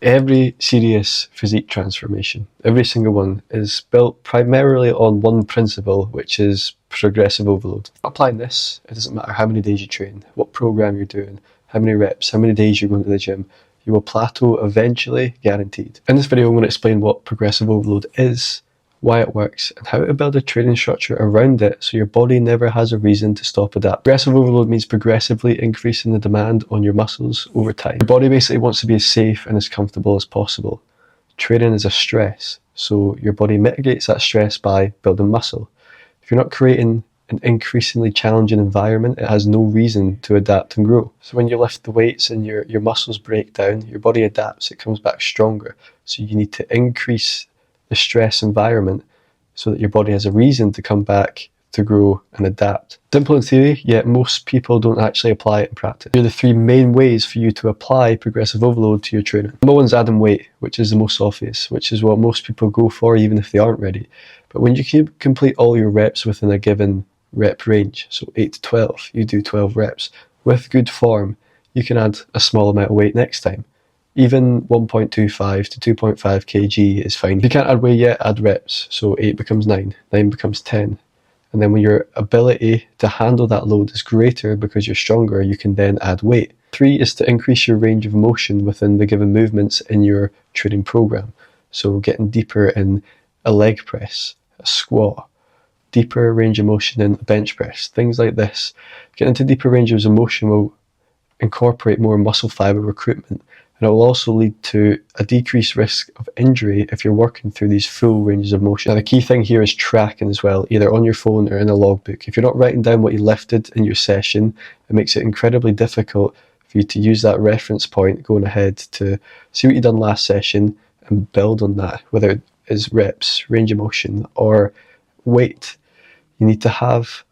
Every serious physique transformation, every single one, is built primarily on one principle, which is progressive overload. Applying this, it doesn't matter how many days you train, what program you're doing, how many reps, how many days you're going to the gym, you will plateau eventually, guaranteed. In this video, I'm going to explain what progressive overload is, why it works, and how to build a training structure around it so your body never has a reason to stop adapting. Progressive overload means progressively increasing the demand on your muscles over time. Your body basically wants to be as safe and as comfortable as possible. Training is a stress, so your body mitigates that stress by building muscle. If you're not creating an increasingly challenging environment, it has no reason to adapt and grow. So when you lift the weights and your muscles break down, your body adapts, it comes back stronger. So you need to increase the stress environment so that your body has a reason to come back, to grow and adapt. Simple in theory, yet most people don't actually apply it in practice. Here are the three main ways for you to apply progressive overload to your training. Number one is adding weight, which is the most obvious, which is what most people go for even if they aren't ready. But when you complete all your reps within a given rep range, so 8 to 12, you do 12 reps. With good form, you can add a small amount of weight next time. Even 1.25 to 2.5 kg is fine. If you can't add weight yet, add reps. So 8 becomes 9, 9 becomes 10. And then when your ability to handle that load is greater because you're stronger, you can then add weight. 3 is to increase your range of motion within the given movements in your training program. So getting deeper in a leg press, a squat, deeper range of motion in a bench press, things like this. Getting into deeper ranges of motion will incorporate more muscle fiber recruitment, and it will also lead to a decreased risk of injury if you're working through these full ranges of motion. Now the key thing here is tracking as well, either on your phone or in a logbook. If you're not writing down what you lifted in your session, it makes it incredibly difficult for you to use that reference point going ahead to see what you've done last session and build on that, whether it is reps, range of motion, or weight. You need to have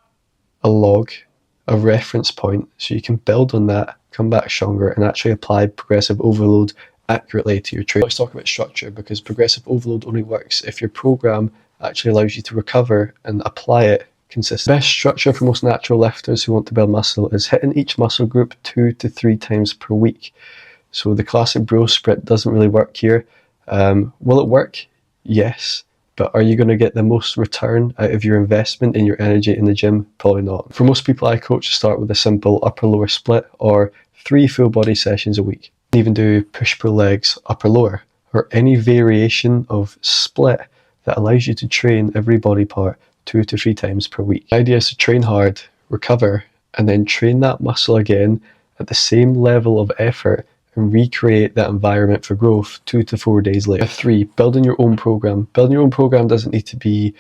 a log, a reference point, so you can build on that, come back stronger, and actually apply progressive overload accurately to your training. Let's talk about structure, because progressive overload only works if your program actually allows you to recover and apply it consistently. Best structure for most natural lifters who want to build muscle is hitting each muscle group 2 to 3 times per week. So the classic bro split doesn't really work here. Will it work? Yes. But are you going to get the most return out of your investment in your energy in the gym? Probably not. For most people I coach, start with a simple upper-lower split or 3 full body sessions a week. You can even do push-pull legs, upper-lower, or any variation of split that allows you to train every body part 2 to 3 times per week. The idea is to train hard, recover, and then train that muscle again at the same level of effort and recreate that environment for growth 2 to 4 days later. 3, building your own program. Building your own program doesn't need to be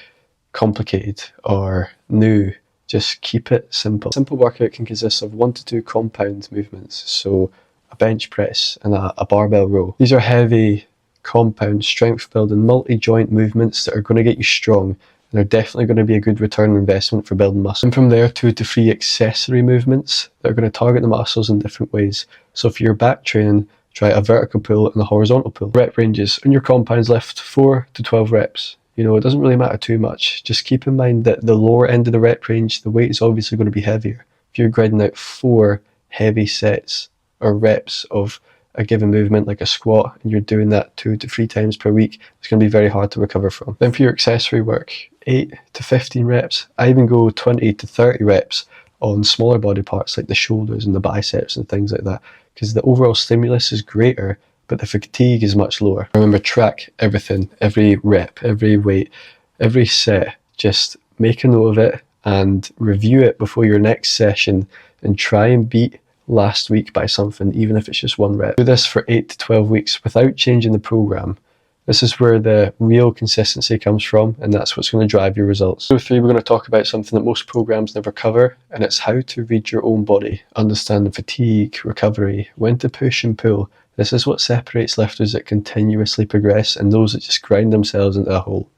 complicated or new. Just keep it simple. Simple workout can consist of 1 to 2 compound movements, so a bench press and a barbell row. These are heavy, compound, strength-building, multi-joint movements that are going to get you strong. They're definitely going to be a good return on investment for building muscle. And from there, 2 to 3 accessory movements that are going to target the muscles in different ways. So for your back training, try a vertical pull and a horizontal pull. Rep ranges. On your compounds, lift 4 to 12 reps. You know, it doesn't really matter too much. Just keep in mind that the lower end of the rep range, the weight is obviously going to be heavier. If you're grinding out 4 heavy sets or reps of a given movement like a squat, and you're doing that 2 to 3 times per week, it's going to be very hard to recover from. Then for your accessory work, 8 to 15 reps. I even go 20 to 30 reps on smaller body parts like the shoulders and the biceps and things like that, because the overall stimulus is greater, but the fatigue is much lower. Remember, track everything, every rep, every weight, every set. Just make a note of it and review it before your next session and try and beat last week by something, even if it's just 1 rep. Do this for 8 to 12 weeks without changing the program. This is where the real consistency comes from, and that's what's going to drive your results. So 3, we're going to talk about something that most programs never cover, and it's how to read your own body, understand fatigue, recovery, when to push and pull. This is what separates lifters that continuously progress and those that just grind themselves into a hole.